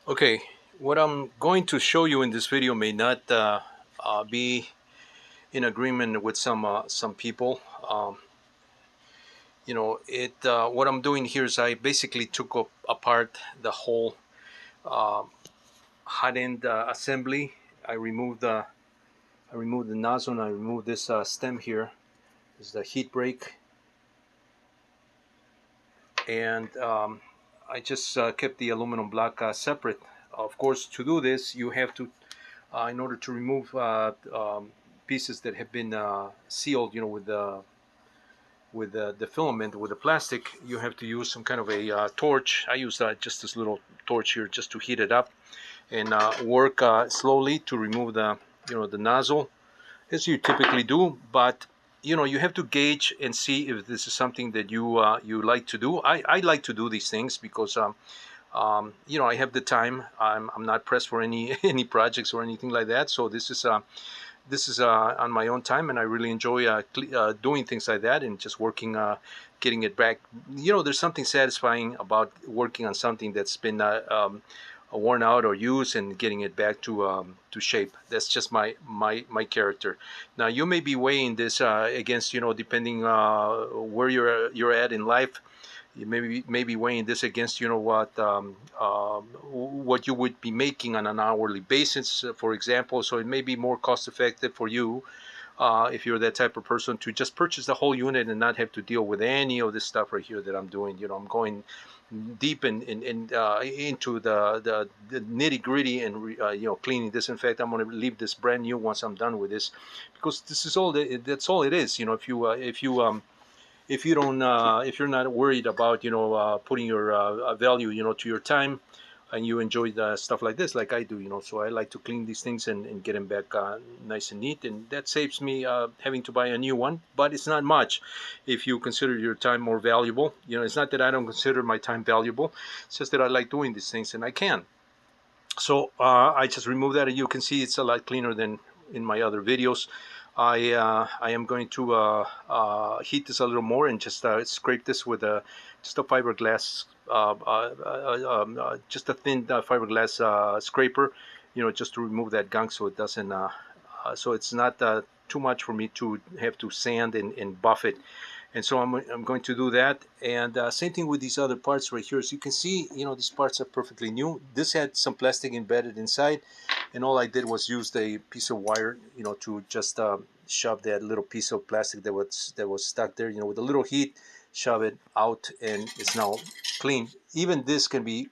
Okay, what I'm going to show you in this video may not be in agreement with some people. What I'm doing here is I basically took apart the whole uh, hot end assembly. I removed the nozzle and I removed this stem here. This is the heat break, and I just kept the aluminum block separate. Of course, to do this, you have to in order to remove pieces that have been sealed, with the filament, with the plastic, you have to use some kind of a torch. I use just this little torch here just to heat it up and work slowly to remove the nozzle, as you typically do. But you have to gauge and see if this is something that you like to do. I like to do these things because I have the time. I'm not pressed for any any projects or anything like that. So this is on my own time, and I really enjoy doing things like that and just working, getting it back. There's something satisfying about working on something that's been worn out or used and getting it back to shape. That's just my character. Now you may be weighing this against, depending where you're at in life. You maybe weighing this against, what you would be making on an hourly basis, for example. So it may be more cost effective for you, if you're that type of person, to just purchase the whole unit and not have to deal with any of this stuff right here that I'm doing. I'm going deep into the nitty gritty and cleaning this. In fact, I'm going to leave this brand new once I'm done with this, because this is all that's all it is. If you don't, if you're not worried about putting your value to your time, and you enjoy the stuff like this like I do, so I like to clean these things and get them back nice and neat, and that saves me having to buy a new one. But it's not much if you consider your time more valuable. It's not that I don't consider my time valuable, it's just that I like doing these things and I can. So I just remove that, and you can see it's a lot cleaner than in my other videos. I am going to heat this a little more and just scrape this with just a fiberglass, just a thin fiberglass scraper, just to remove that gunk, so it doesn't, so it's not too much for me to have to sand and buff it. And so I'm going to do that. And same thing with these other parts right here. As you can see, these parts are perfectly new. This had some plastic embedded inside, and all I did was use a piece of wire, to just shove that little piece of plastic that was stuck there, with a little heat, shove it out, and it's now clean. Even this can be